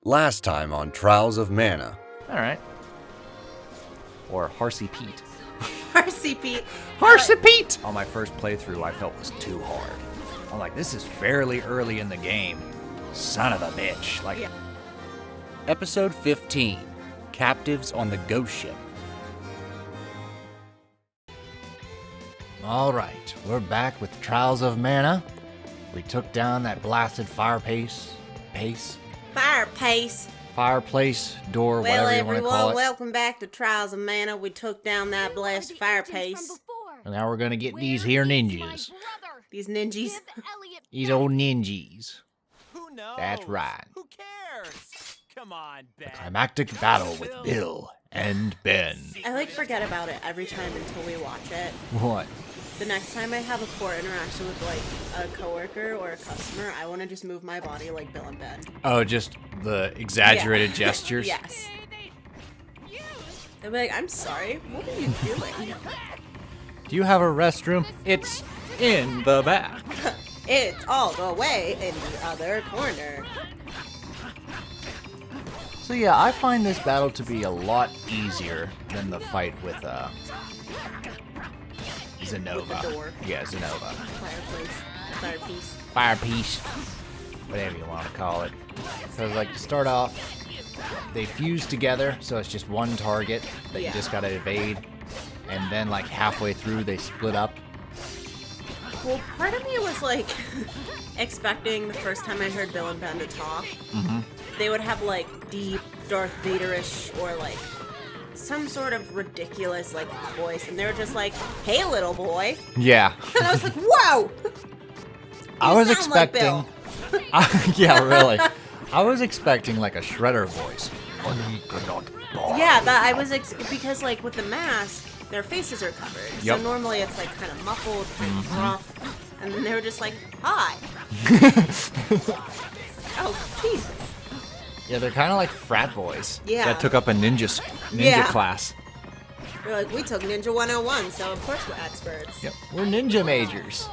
Last time on Trials of Mana. Alright. Or Harsey Pete. Harsey Pete. Harsey Pete! On my first playthrough, I felt was too hard. I'm like, this is fairly early in the game. Son of a bitch. Like, Yeah. Episode 15, Captives on the Ghost Ship. Alright, we're back with Trials of Mana. We took down that blasted fireplace door, Well, whatever you want to call everyone, it. welcome back to Trials of Mana. We took down that blasted fireplace. And now we're gonna get these here ninjas. These ninjas. These old ninjas. Who knows? That's right. Who cares? Come on, Ben. Climactic battle with Bill and Ben. I forget about it every time until we watch it. What? The next time I have a core interaction with a coworker or a customer, I want to just move my body like Bill and Ben. Oh, just the exaggerated gestures? Yes. They'll be like, I'm sorry, what are you doing? Do you have a restroom? It's in the back. It's all the way in the other corner. So yeah, I find this battle to be a lot easier than the fight with Zenova. With the door. Yeah, Zenova. Fireplace. Firepiece. Whatever you want to call it. Because like to start off, they fuse together, so it's just one target that you just gotta evade. And then like halfway through they split up. Well, part of me was like expecting the first time I heard Bill and Ben to talk, they would have like deep Darth Vader-ish or like some sort of ridiculous like voice, and they were just like, "Hey, little boy," Yeah. and I was like, "Whoa!" I was sound like expecting. Bill. Yeah, really. I was expecting like a Shredder voice. Yeah, that I was because like with the mask, their faces are covered, Yep. so normally it's like kind of muffled, kind of rough, and then they were just like, "Hi." Oh, Jesus. Yeah, they're kind of like frat boys. Yeah. That took up a ninja Yeah. class. They're like, "We took Ninja 101, so of course we're experts." Yep. We're ninja majors.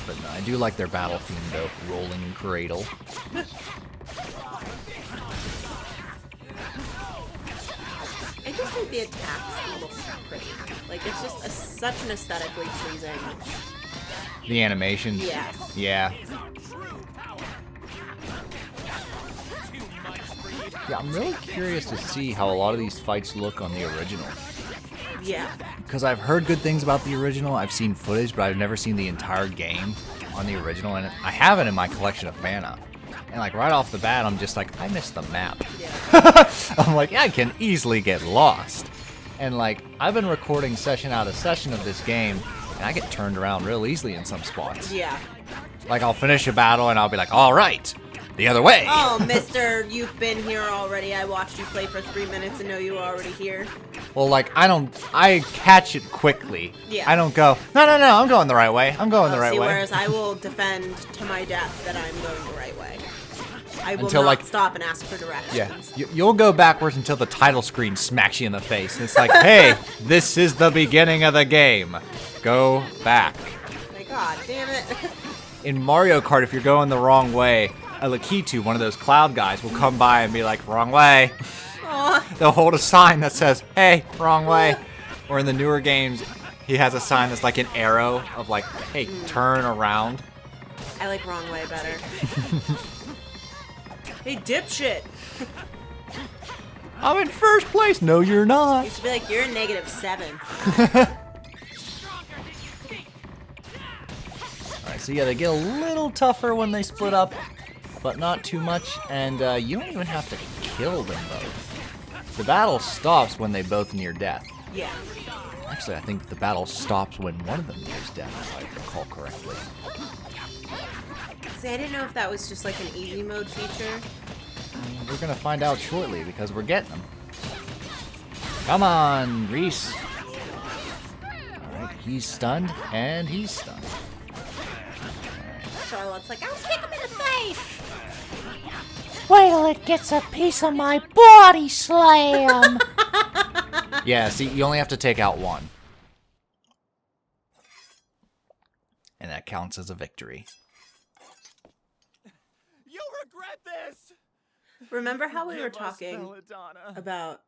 But no, I do like their battle theme though. Rolling cradle. I just think the attacks look pretty. Like, it's just such an aesthetically pleasing. The animations. Yeah. Yeah. Yeah, I'm really curious to see how a lot of these fights look on the original. Yeah. Because I've heard good things about the original. I've seen footage, but I've never seen the entire game on the original. And I have it in my collection of Mana. And like right off the bat, I'm just like, I missed the map. Yeah. I'm like, yeah, I can easily get lost. And like, I've been recording session out of session of this game, and I get turned around real easily in some spots. Yeah. Like, I'll finish a battle, and I'll be like, all right, the other way. Oh, mister, you've been here already. I watched you play for 3 minutes and know you were already here. Well, like, I catch it quickly. Yeah. I don't go, no, I'm going the right way. I'm going the right See, way. whereas I will defend to my death that I'm going the right way. I will Until, not like- stop and ask for directions. Yeah, you'll go backwards until the title screen smacks you in the face. And it's like, hey, this is the beginning of the game. Go back. My God, damn it. In Mario Kart, if you're going the wrong way, a Lakitu, one of those cloud guys, will come by and be like, wrong way. Aw. They'll hold a sign that says, hey, wrong way. Or in the newer games, he has a sign that's like an arrow of like, hey, turn around. I like wrong way better. Hey, dipshit. I'm in first place. No, you're not. You should be like, you're in -7. Alright, so yeah, they get a little tougher when they split up, but not too much, and you don't even have to kill them both. The battle stops when they both near death. Yeah. Actually, I think the battle stops when one of them nears death, if I recall correctly. See, I didn't know if that was just like an easy mode feature. We're gonna find out shortly, because we're getting them. Come on, Reese. Alright, he's stunned, and he's stunned. Charlotte's like, I'll kick him in the face. Wait till it gets a piece of my body slam. Yeah, see, you only have to take out one. And that counts as a victory. You'll regret this. Remember how we were Give us talking Belladonna. about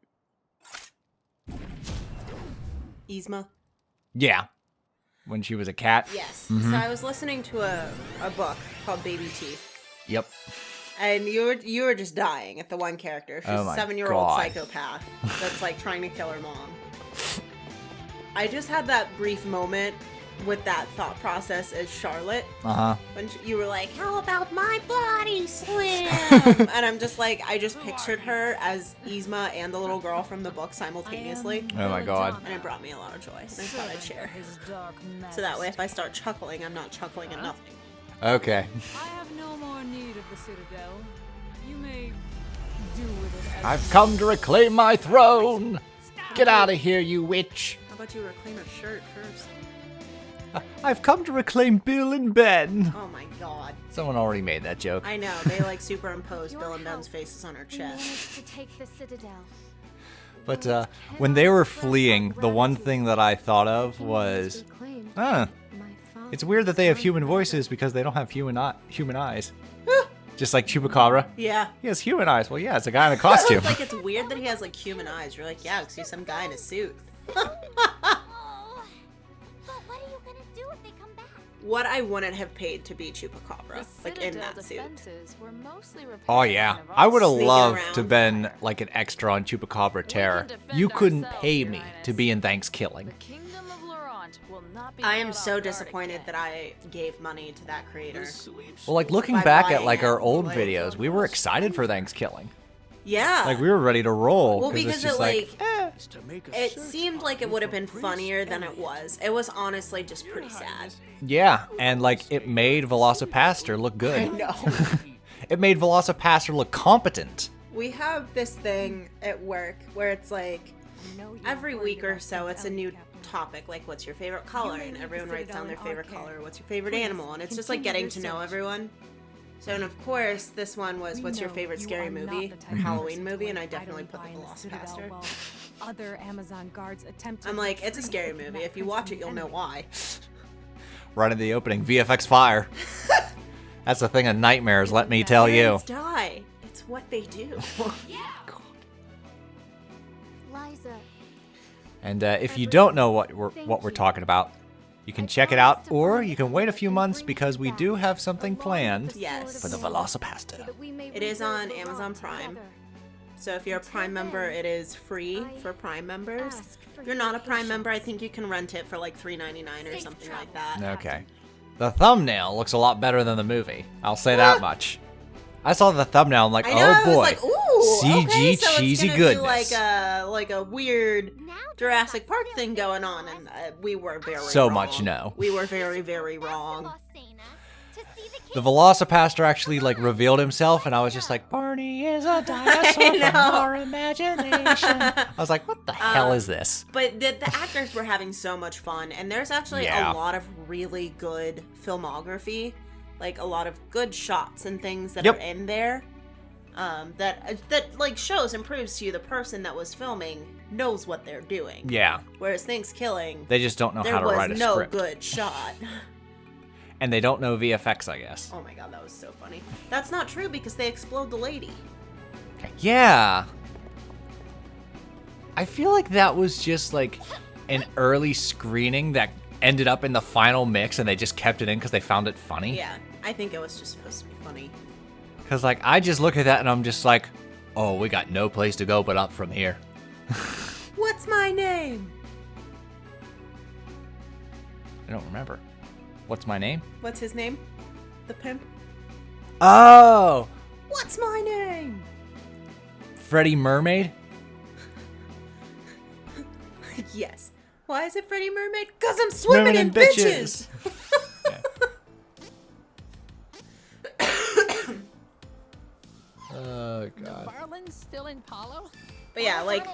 Yzma? Yeah. When she was a cat? Yes. Mm-hmm. So I was listening to a book called Baby Teeth. Yep. And you were just dying at the one character. She's Oh a my 7-year-old God. psychopath that's like trying to kill her mom. I just had that brief moment with that thought process as Charlotte Uh-huh. when you were like, "How about my body slam?" And I'm just like, I just pictured her as Yzma and the little girl from the book simultaneously, Oh my God. and it brought me a lot of joy. And I thought I'd share. So that way, if I start chuckling, I'm not chuckling at nothing. Okay. I have no more need of the Citadel. You may do with it as I've come to reclaim my throne. Get out of here, you witch. How about you reclaim her shirt first? I've come to reclaim Bill and Ben. Oh my god. Someone already made that joke. I know, they like superimposed Bill and Ben's faces on her We chest. managed to take the Citadel. But when they were fleeing, the one thing that I thought of was, it's weird that they have human voices because they don't have human eyes. Just like Chupacabra. Yeah. He has human eyes. Well, yeah, it's a guy in a It's costume. like it's weird that he has like human eyes. You're like, yeah, 'cause he's some guy in a suit. Oh. But what are you gonna do if they come back? What I wouldn't have paid to be Chupacabra, the like in Citadel that suit. defenses were mostly Oh repaired yeah, by I would have Sneaking loved around. to been like an extra on Chupacabra Terror. defend You couldn't ourselves, pay Your me Highness. to be in Thanksgiving. The kingdom of Laurent will not be I am caught so off guard disappointed again. that I gave money to that creator. Well, like looking By back at buying like it, our old like- videos, we were excited for Thanksgiving. Yeah. Like we were ready to roll. well, it's because just it like eh. it seemed like it would have been funnier than it was. It was honestly just pretty sad. Yeah, and like it made Velocipaster look good. I know. It made Velocipaster look competent. We have this thing at work where it's like every week or so it's a new topic, like what's your favorite color, and everyone writes down their favorite color. What's your favorite animal, and it's just like getting to know everyone. So, and of course, this one was what's your favorite scary movie or Halloween movie, and I definitely put the Velocipaster. Other Amazon guards attempt I'm like, it's a scary movie. If you watch it, you'll know why. Right in the opening, VFX fire. That's a thing of nightmares, let me tell you. Parents die. It's what they do. Liza, And if you don't know what we're talking about, you can check it out, or you can wait a few months because we do have something planned Yes. for the Velocipaster. It is on Amazon Prime. So if you're a Prime member, it is free for Prime members. If you're not a Prime member, I think you can rent it for like $3.99 or something like that. Okay. The thumbnail looks a lot better than the movie. I'll say that much. I saw the thumbnail, I'm like, I know, oh boy. I was like, ooh, CG okay, so cheesy it's gonna goodness. Be like a weird Jurassic Park thing going on, and we were very So wrong. much no. We were very, very wrong. The Velocipaster actually like revealed himself, and I was just like, Barney is a dinosaur from our imagination. I was like, what the hell is this? But the actors were having so much fun, and there's actually Yeah. a lot of really good filmography, like a lot of good shots and things that Yep. are in there. That like shows and proves to you the person that was filming knows what they're doing. Yeah, Whereas Thanksgiving, they just don't know there how to was write a no script. good shot. And they don't know VFX, I guess. Oh my god, that was so funny. That's not true because they explode the lady. Yeah. I feel like that was just like an early screening that ended up in the final mix and they just kept it in because they found it funny. Yeah, I think it was just supposed to be funny. Because like I just look at that and I'm just like, oh, we got no place to go but up from here. What's my name? I don't remember. What's my name? What's his name? The pimp? Oh! What's my name? Freddie Mermaid? Yes. Why is it Freddie Mermaid? Because I'm swimming in bitches! Oh, God. Marlin's still in Palo? But yeah, like,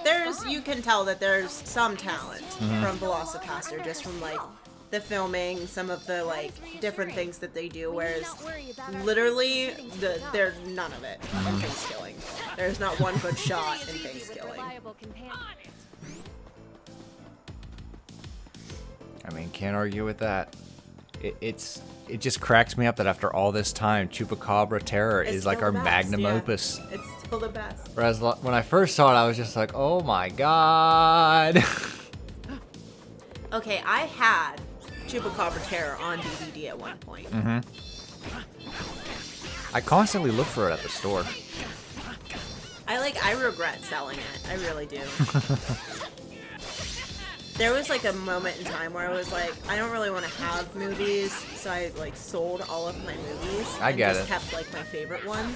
you can tell that there's some talent from Velocipaster just from, like, the filming, some of the, like, different things that they do, whereas literally, there's none of it in Thanksgiving. There's not one good shot in Thanksgiving. I mean, can't argue with that. It's it just cracks me up that after all this time, Chupacabra Terror It's is like still our the best, magnum yeah. opus. It's still the best. Whereas when I first saw it, I was just like, oh my god. Okay, I had Chupacabra Terror on DVD at one point. I constantly look for it at the store. I regret selling it. I really do. There was like a moment in time where I was like, I don't really want to have movies, so I like sold all of my movies. I and get just it. kept like my favorite ones.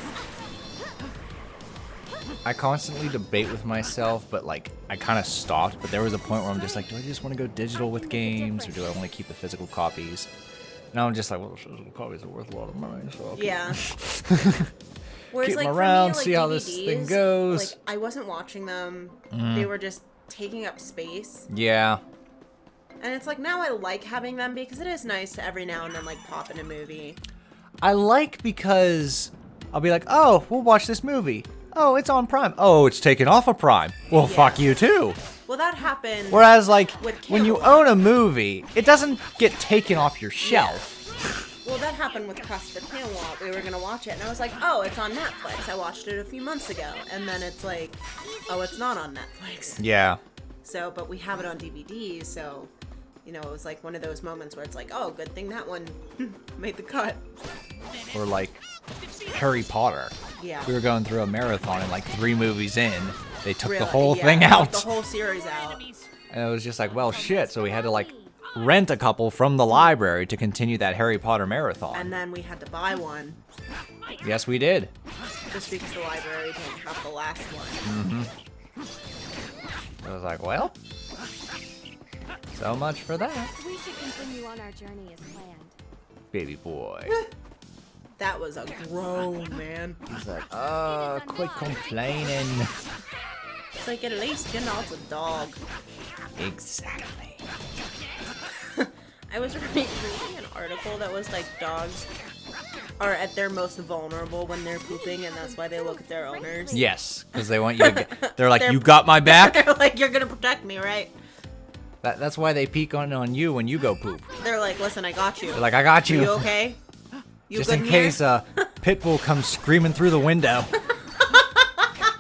I constantly debate with myself, but like I kind of stopped. But there was a point where I'm just like, do I just want to go digital with games, or do I want to keep the physical copies? Now I'm just like, well, the physical copies are worth a lot of money, so I'll keep Yeah. Whereas, keep like, them for me, around, like, see how this thing DVDs, goes. Like, I wasn't watching them. They were just taking up space. Yeah. And it's like, now I like having them because it is nice to every now and then, like, pop in a movie. I like because I'll be like, oh, we'll watch this movie. Oh, it's on Prime. Oh, it's taken off of Prime. Well, Yeah. fuck you too. Well, that happened. Whereas, like, With when you Camelot. own a movie, it doesn't get taken off your shelf. Well, that happened with Quest for Camelot. We were gonna watch it, and I was like, "Oh, it's on Netflix." I watched it a few months ago, and then it's like, "Oh, it's not on Netflix." Yeah. So, but we have it on DVD, so you know, it was like one of those moments where it's like, "Oh, good thing that one made the cut." Or, like, Harry Potter. Yeah. We were going through a marathon, and, like, 3 movies in, they took the Really, whole yeah, thing they took out. the whole series out. And it was just like, well, shit. So we had to, like, rent a couple from the library to continue that Harry Potter marathon. And then we had to buy one Yes, we did. just because the library didn't have the last one. I was like, well, so much for that, We should continue on our journey as planned. baby boy. That was a groan, man. He's like, quit complaining. It's like, at least you're not a dog. Exactly. I was reading an article that was like dogs are at their most vulnerable when they're pooping, and that's why they look at their owners. Yes, because they want you to get, they're like, They're- you got my back? They're like, you're gonna protect me, right? That's why they peek on you when you go poop. They're like, listen, I got you. They're like, I got Are you. you okay? You Just good in here? case a pit bull comes screaming through the window.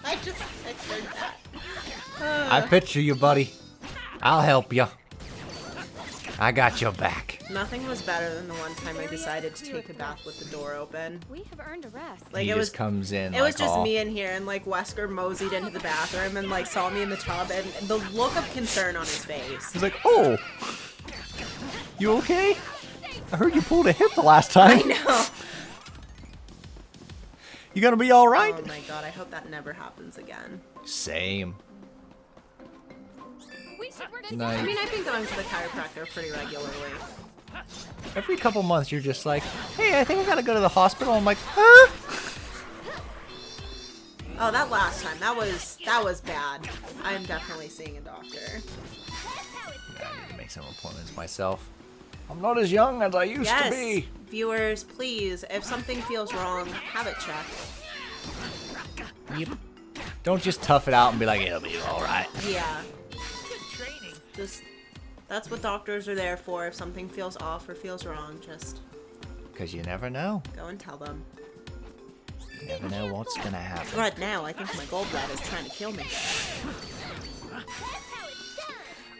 I just pictured that. I picture you, buddy. I'll help you. I got your back. Nothing was better than the one time I decided to take a bath with the door open. We have earned a rest. Like He it was just comes in. It was like, just "Aw." me in here, and like Wesker moseyed into the bathroom and like saw me in the tub, and the look of concern on his face. He's like, oh, you okay? I heard you pulled a hip the last time. I know. You gonna be all right? Oh my god, I hope that never happens again. Same. I Nice. mean, I've been going to the chiropractor pretty regularly. Every couple months, you're just like, hey, I think I gotta go to the hospital. I'm like, huh? Oh, that last time, that was bad. I'm definitely seeing a doctor. Yeah, I need to make some appointments myself. I'm not as young as I used Yes, to be. viewers, please, if something feels wrong, have it checked. Yep. Don't just tough it out and be like, it'll be all right. Yeah. Just, that's what doctors are there for. If something feels off or feels wrong, just Because you never know. go and tell them. You never know what's gonna happen. Right now, I think my gallbladder is trying to kill me.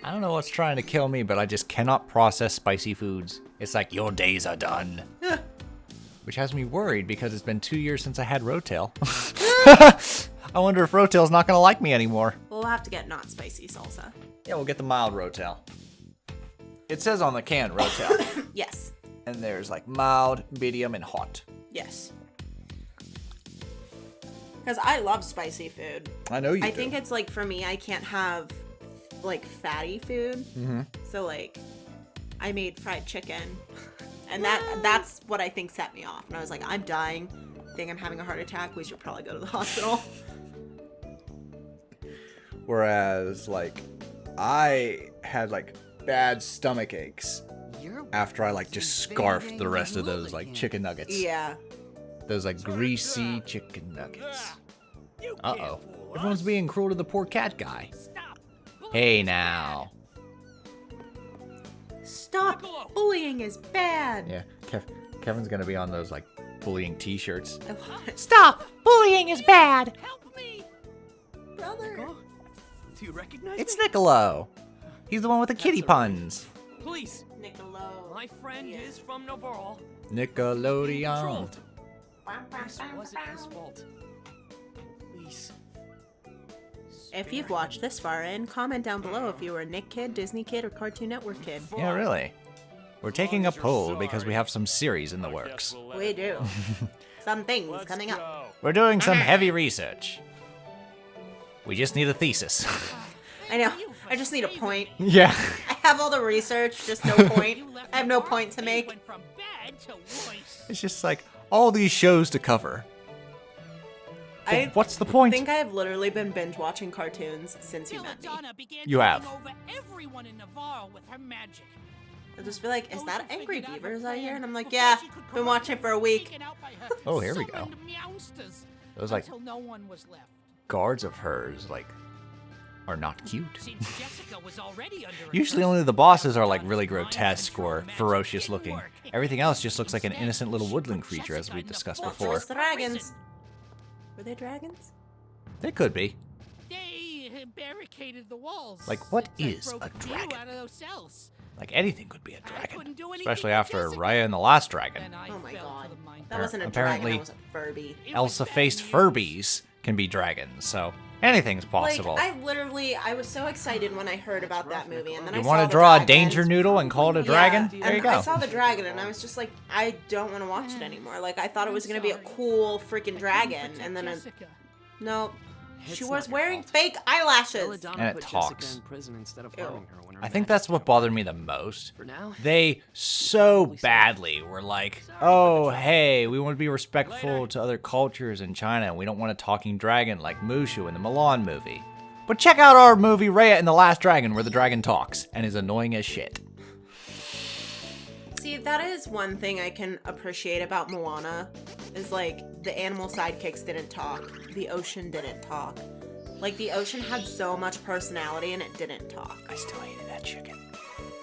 I don't know what's trying to kill me, but I just cannot process spicy foods. It's like, your days are done. Which has me worried because it's been 2 years since I had Rotel. I wonder if Rotel's not gonna like me anymore. We'll have to get not spicy salsa. Yeah, we'll get the mild Rotel. It says on the can Rotel. Yes. And there's like mild, medium, and hot. Yes. Because I love spicy food. I know you I do. think it's like, for me, I can't have like fatty food. Mm-hmm. So like, I made fried chicken, and that's what I think set me off. And I was like, I'm dying. I think I'm having a heart attack. We should probably go to the hospital. Whereas, like, I had like bad stomach aches after I like just scarfed the rest of those like chicken nuggets. Yeah. Those like greasy chicken nuggets. Uh-oh. Everyone's being cruel to the poor cat guy. Hey now. Stop. Bullying is bad. Yeah, Kevin's gonna be on those like bullying T-shirts. I love it. Stop! Bullying is bad! Help me! Brother. Do you recognize It's me? Niccolo. He's the one with the kitty puns. Please. Niccolo. My friend Yeah. is from Navarre. Nickelodeon. Controlled. This wasn't his fault. Please. If you've watched this far in, comment down below if you were a Nick kid, Disney kid, or Cartoon Network kid. Yeah, really. We're taking a poll because we have some series in the works. We do. Some things coming up. We're doing some heavy research. We just need a thesis. I know. I just need a point. Yeah. I have all the research, just no point. I have no point to make. It's just like all these shows to cover. I What's the point? think I've literally been binge watching cartoons since you met me. You have. I'll just be like, is that Angry Beavers out here? And I'm like, yeah, been watching it for a week. Oh, here we go. Those like guards of hers like are not cute. Usually only the bosses are like really grotesque or ferocious looking. Everything else just looks like an innocent little woodland creature, as we discussed before. Those dragons. Were they dragons? They could be. They barricaded the walls. Like, what since I is broke a through dragon? out of those cells. Like anything could be a couldn't dragon, do anything especially with after Jessica. Raya and the Last Dragon. Then I Oh my fell god. for the mind That wasn't a Apparently- dragon, that was a Furby. It was Elsa-faced bad news. Furbies can be dragons, so anything's possible. Like, I was so excited when I heard about that movie, and then I You saw want to the draw a dragon. danger noodle and call it a dragon? Yeah, There you and go. I saw the dragon, and I was just like, I don't want to watch it anymore. Like, I thought it was gonna be a cool freaking dragon, and then no, she was wearing fake eyelashes. And it talks. In prison instead of Ew. harming her when her I think magic that's what broke. bothered me the most. For now, They so badly were like, oh, hey, we want to be respectful to other cultures in China, and we don't want a talking dragon like Mushu in the Milan movie. But check out our movie Raya and the Last Dragon, where the dragon talks and is annoying as shit. See, that is one thing I can appreciate about Moana, is like the animal sidekicks didn't talk, the ocean didn't talk. Like the ocean had so much personality and it didn't talk. I still hated that chicken.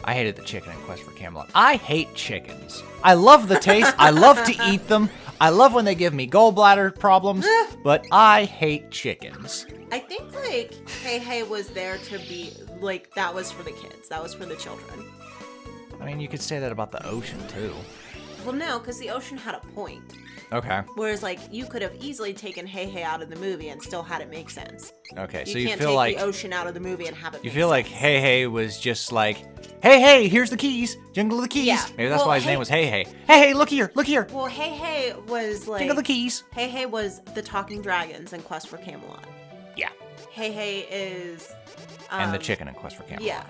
I hated the chicken in Quest for Camelot. I hate chickens. I love the taste. I love to eat them. I love when they give me gallbladder problems, but I hate chickens. I think like Hey Hey was there to be like that was for the kids, that was for the children. I mean, you could say that about the ocean, too. Well, no, because the ocean had a point. Okay. Whereas like you could have easily taken Hey Hey out of the movie and still had it make sense. Okay, You so you can't feel take like the ocean out of the movie and have it. you make feel like sense. Hey Hey was just like, hey hey, here's the keys, Jingle the keys. Yeah. Maybe that's Well, why his Hey- name was Hey Hey. Hey hey, look here, look here. Well, Hey Hey was like Jingle the keys. Hey Hey was the talking dragons in Quest for Camelot. Yeah. Hey Hey is And the chicken in Quest for Camelot. Yeah.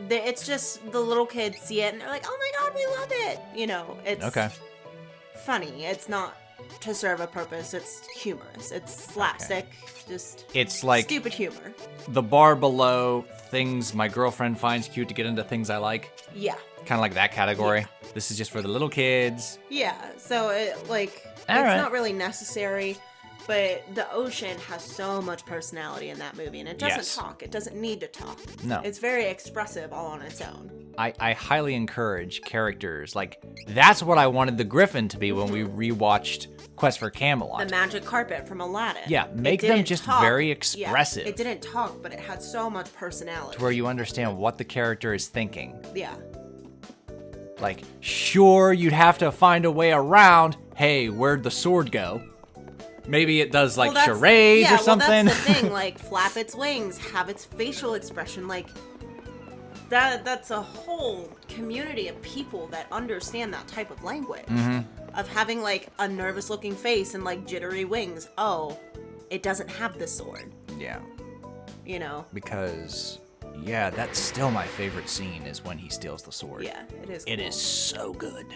It's just the little kids see it and they're like, oh my god, we love it. You know, it's Okay. funny. It's not to serve a purpose. It's humorous. It's slapstick. Just It's like stupid humor. the bar below things my girlfriend finds cute to get into things I like. Yeah. Kind of like that category. This is just for the little kids. Yeah. So it like All it's right. not really necessary. But the ocean has so much personality in that movie, and it doesn't Yes. talk. It doesn't need to talk. No. It's very expressive all on its own. I highly encourage characters. Like, that's what I wanted the Griffin to be when we rewatched Quest for Camelot. The magic carpet from Aladdin. Yeah, It make them didn't just talk. very Yeah, expressive. it didn't talk, but it had so much personality. to where you understand what the character is thinking. Yeah. Like, sure, you'd have to find a way around. Hey, where'd the sword go? Maybe it does like Well, that's- charades yeah, or something. Well, that's the thing. Like, flap its wings, have its facial expression. Like, that's a whole community of people that understand that type of language. Mm-hmm. Of having like a nervous-looking face and like jittery wings. Oh, it doesn't have the sword. Yeah, You know. because yeah, that's still my favorite scene is when he steals the sword. Yeah, it is. It cool. is so good.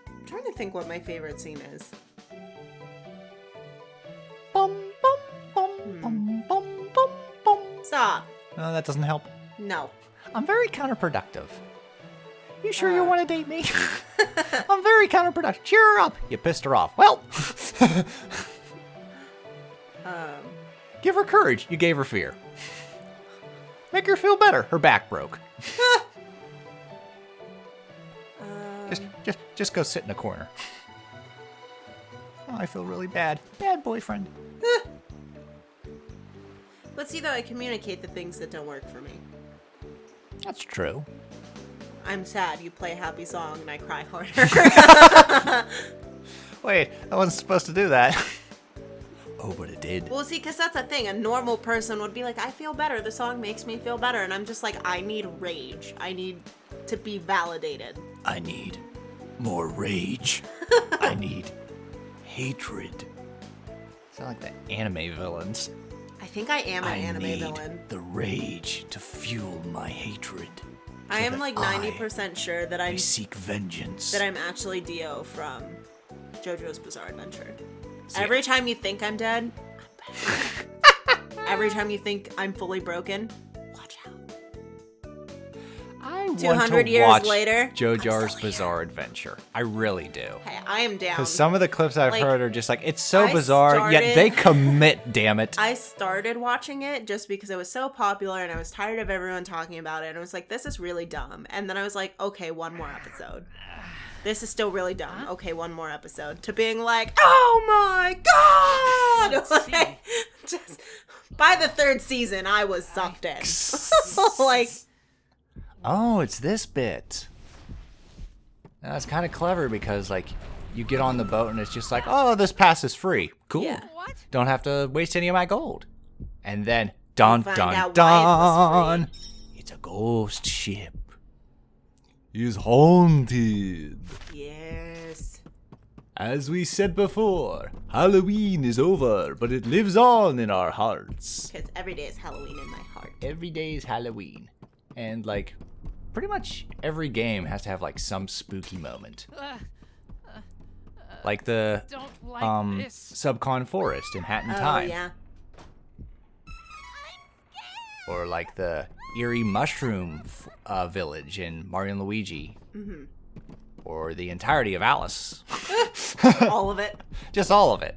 I'm trying to think what my favorite scene is. Bum, bum, bum, bum, bum, bum, bum. Stop. No, that doesn't help. No. I'm very counterproductive. You sure you want to date me? I'm very counterproductive. Cheer her up. You pissed her off. Well, give her courage. You gave her fear. Make her feel better. Her back broke. Just go sit in a corner. Oh, I feel really bad. Bad boyfriend. But see, though, I communicate the things that don't work for me. That's true. I'm sad. You play a happy song and I cry harder. Wait, I wasn't supposed to do that. Oh, but it did. Well, see, because that's the thing. A normal person would be like, I feel better. The song makes me feel better. And I'm just like, I need rage. I need to be validated. I need more rage. I need hatred. Sound like the anime villains. I think I am an anime villain. The rage to fuel my hatred. I am like 90% sure that I seek vengeance. that I'm actually Dio from JoJo's Bizarre Adventure. Every time you think I'm dead, I'm back. Every time you think I'm fully broken, watch out. I 200 years later, JoJo's Bizarre Adventure. I really do. Hey, I am down. Because some of the clips I've Like, heard are just like, it's so I bizarre, yet they commit, damn it. I started watching it just because it was so popular and I was tired of everyone talking about it. And I was like, this is really dumb. And then I was like, okay, one more episode. This is still really dumb. Okay, one more episode. To being like, oh my god! Like, just by the third season, I was sucked in. Like, oh, it's this bit. That's kind of clever because, like, you get on the boat and it's just like, oh, this pass is free. Cool. Yeah. What? Don't have to waste any of my gold. And then, dun find dun out why it was dun. It's a ghost ship. Is haunted. yes. As we said before, Halloween is over, but it lives on in our hearts. Because every day is Halloween in my heart. Every day is Halloween. And, like, pretty much every game has to have, like, some spooky moment. Like the Don't like this. Subcon Forest in Hat in Oh, Time. yeah. Or like the Eerie Mushroom Village in Mario and Luigi. Mm-hmm. Or the entirety of Alice. All of it. Just all of it.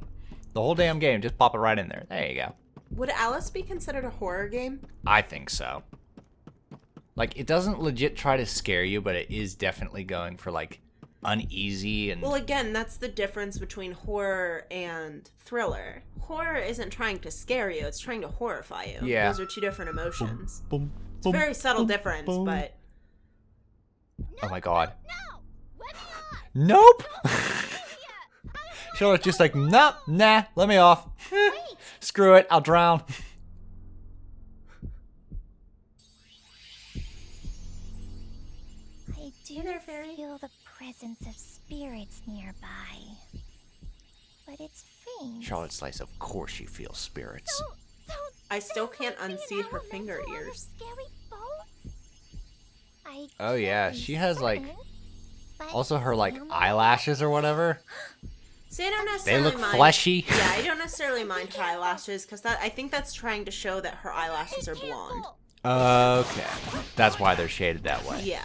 The whole damn game. Just pop it right in there. There you go. Would Alice be considered a horror game? I think so. Like, it doesn't legit try to scare you, but it is definitely going for, like, uneasy and... Well, again, that's the difference between horror and thriller. Horror isn't trying to scare you, it's trying to horrify you. Yeah. Those are two different emotions. Boom, It's a boom, very subtle boom, difference, boom. but... Oh my god. No! Let me off! Nope! Julia! Charlotte's just like, nah, let me off. Screw it, I'll drown. I do feel the presence of spirits nearby. But it's faint. Charlotte Slice, of course she feels spirits. So I still can't being an unsee her finger elemental on a ears. scary boat? I Oh yeah, can't she has like, discern, but also her like some- eyelashes or whatever. See, I don't They necessarily look mind. fleshy. Yeah, I don't necessarily mind her eyelashes, because I think that's trying to show that her eyelashes are blonde. Okay, that's why they're shaded that way. Yeah.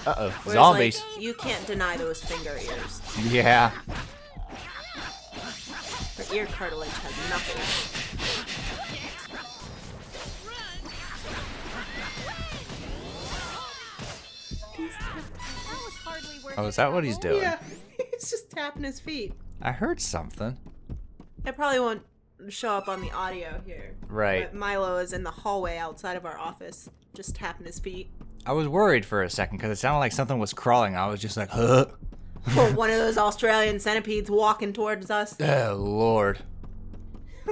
Uh-oh, Whereas, zombies. like, you can't deny those finger ears. Yeah. Her ear cartilage has nothing. That was hardly worth Oh, is that what he's doing? Yeah, he's just tapping his feet. I heard something. It probably won't show up on the audio here. Right. But Milo is in the hallway outside of our office, just tapping his feet. I was worried for a second because it sounded like something was crawling. I was just like, huh? Or one of those Australian centipedes walking towards us. Oh, Lord.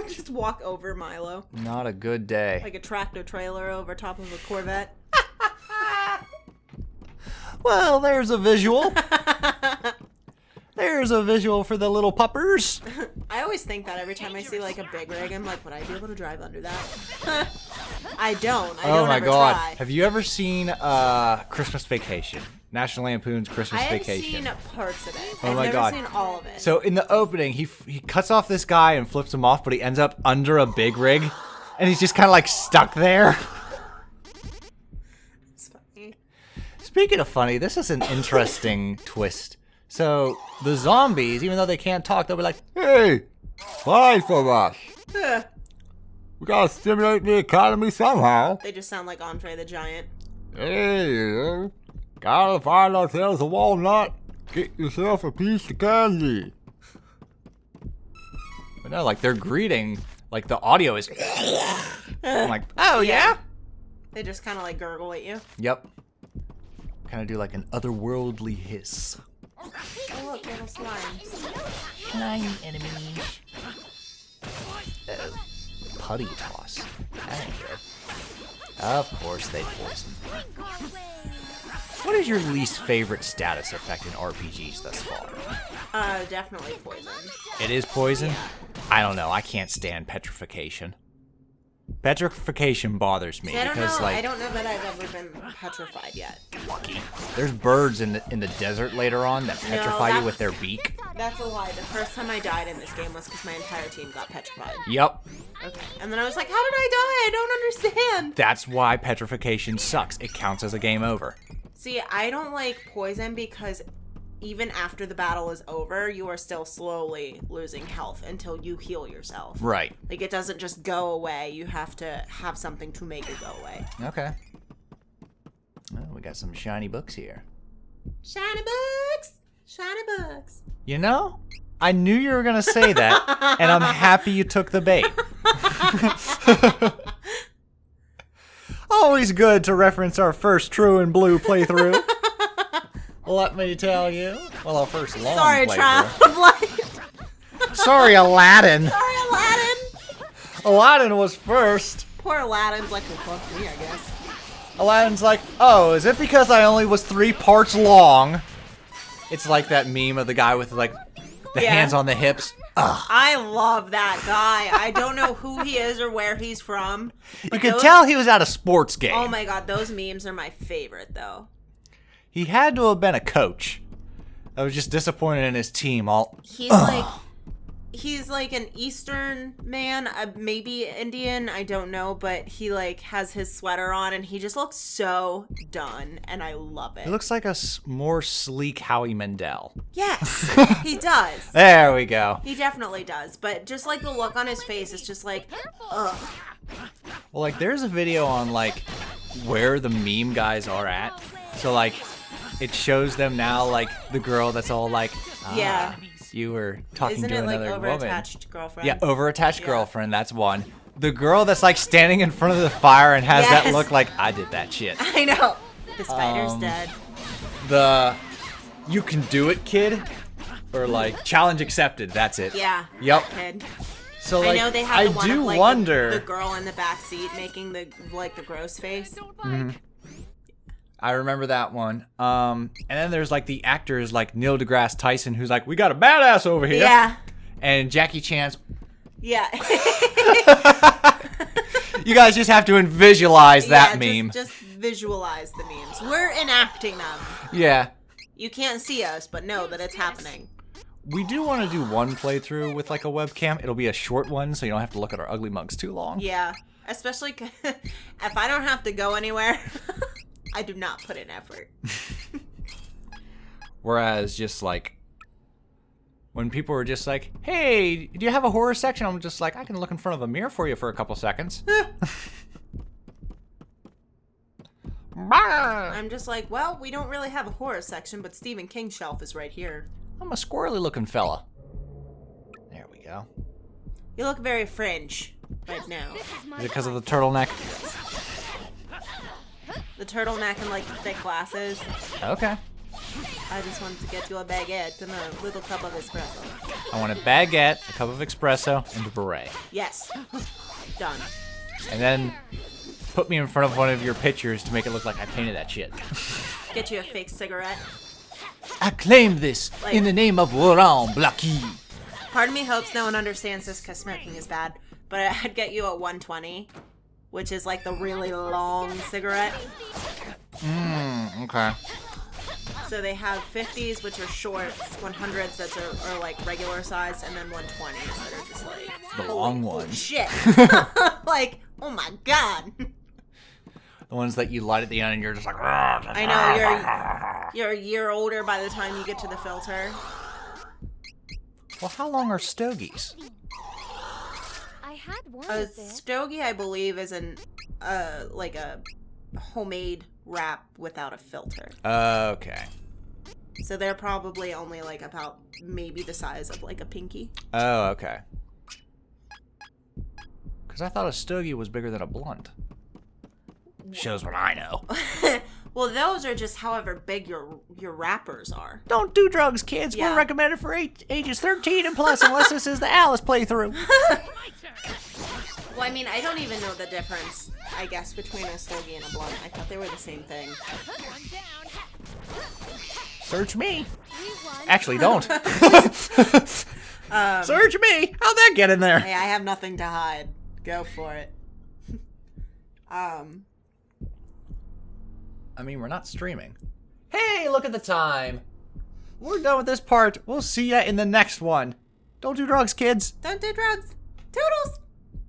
Just walk over Milo. Not a good day. Like a tractor trailer over top of a Corvette. Well, there's a visual. There's a visual for the little puppers. I always think that every time I see like a big rig, I'm like, would I be able to drive under that? I don't. I Oh don't my ever god. try. Have you ever seen Christmas Vacation? National Lampoon's Christmas I have Vacation. seen parts of it. Oh I've my never God. seen all of it. So in the opening, he cuts off this guy and flips him off, but he ends up under a big rig, and he's just kind of like stuck there. It's funny. Speaking of funny, this is an interesting twist. So the zombies, even though they can't talk, they'll be like, "Hey, fight for us. Ugh. We gotta stimulate the economy somehow. They just sound like Andre the Giant. Hey, Gotta find ourselves a walnut. Get yourself a piece of candy. But no, like they're greeting, like the audio is. I'm like, oh yeah? They just kind of like gurgle at you. Yep. Kind of do like an otherworldly hiss. Oh look, little slimes. Slime enemies. Oh, putty toss. That ain't good. Of course they poison. What is your least favorite status effect in RPGs thus far? Definitely poison. It is poison? I don't know. I can't stand petrification. Petrification bothers me See, I don't because know. like I don't know that I've ever been petrified yet. lucky. There's birds in the desert later on that petrify you with their beak. That's a lie. The first time I died in this game was because my entire team got petrified. Yep. Okay. And then I was like, how did I die? I don't understand. That's why petrification sucks. It counts as a game over. See, I don't like poison because even after the battle is over, you are still slowly losing health until you heal yourself. Right. Like, it doesn't just go away. You have to have something to make it go away. Okay. Well, we got some shiny books here. Shiny books! Shiny books! You know, I knew you were going to say that, and I'm happy you took the bait. Always good to reference our first True and Blue playthrough. Let me tell you. Well, our first long Sorry, playthrough. Sorry, Aladdin. Sorry, Aladdin! Aladdin was first. Poor Aladdin's like, well, fuck me, I guess. Aladdin's like, oh, is it because I only was 3 parts long? It's like that meme of the guy with like the hands on the hips. Ugh. I love that guy. I don't know who he is or where he's from. You could tell he was at a sports game. Oh my god, those memes are my favorite, though. He had to have been a coach. I was just disappointed in his team. He's like an Eastern man, maybe Indian, I don't know, but he like has his sweater on and he just looks so done, and I love it. He looks like a more sleek Howie Mandel. Yes, he does. There we go. He definitely does, but just like the look on his face is just like, ugh. Well, like there's a video on like where the meme guys are at. So like it shows them now, like the girl that's all like, Yeah. You were talking Isn't to it like another over-attached woman. girlfriend? Yeah, over-attached girlfriend. That's one. The girl that's like standing in front of the fire and has that look like I did that shit. I know. The spider's dead. The you can do it, kid, or like challenge accepted. That's it. Yeah. Yep. Kid. So like I know they have the one do of, like, wonder. the girl in the back seat making the gross face. I remember that one. And then there's like the actors like Neil deGrasse Tyson, who's like, we got a badass over here. Yeah. And Jackie Chan's. Yeah. You guys just have to visualize that meme. Just visualize the memes. We're enacting them. Yeah. You can't see us, but know that it's happening. We do want to do one playthrough with like a webcam. It'll be a short one, so you don't have to look at our ugly mugs too long. Yeah. Especially if I don't have to go anywhere, I do not put in effort. Whereas just like when people were just like, hey, do you have a horror section? I'm just like, I can look in front of a mirror for you for a couple seconds. I'm just like, well, we don't really have a horror section, but Stephen King's shelf is right here. I'm a squirrely looking fella. There we go. You look very French right now. Is it because of the turtleneck? The turtleneck and like thick glasses. Okay. I just wanted to get you a baguette and a little cup of espresso. I want a baguette, a cup of espresso, and a beret. Yes. Done. And then put me in front of one of your pictures to make it look like I painted that shit. Get you a fake cigarette. I claim this in the name of Laurent Blacky. Part of me hopes no one understands this because smoking is bad, but I'd get you a 120, which is like the really long cigarette. Okay. So they have 50s, which are shorts, 100s that are like regular size, and then 120s that are just like The long ones. shit. Like, oh my god. The ones that you light at the end and you're just like, I know you're a year older by the time you get to the filter. well, how long are stogies? I had one A of this. stogie, I believe, is like a homemade wrap without a filter. Okay. So they're probably only like about maybe the size of like a pinky. Oh, okay. Because I thought a stogie was bigger than a blunt. Shows what I know. Well, those are just however big your wrappers are. Don't do drugs, kids. Yeah. We're recommended for ages 13 and plus, unless this is the Alice playthrough. Well, I mean, I don't even know the difference, I guess, between a stogie and a blunt. I thought they were the same thing. Search me. Actually, don't. Search me. How'd that get in there? Hey, I have nothing to hide. Go for it. I mean, we're not streaming. Hey, look at the time. We're done with this part. We'll see ya in the next one. Don't do drugs, kids. Don't do drugs. Toodles!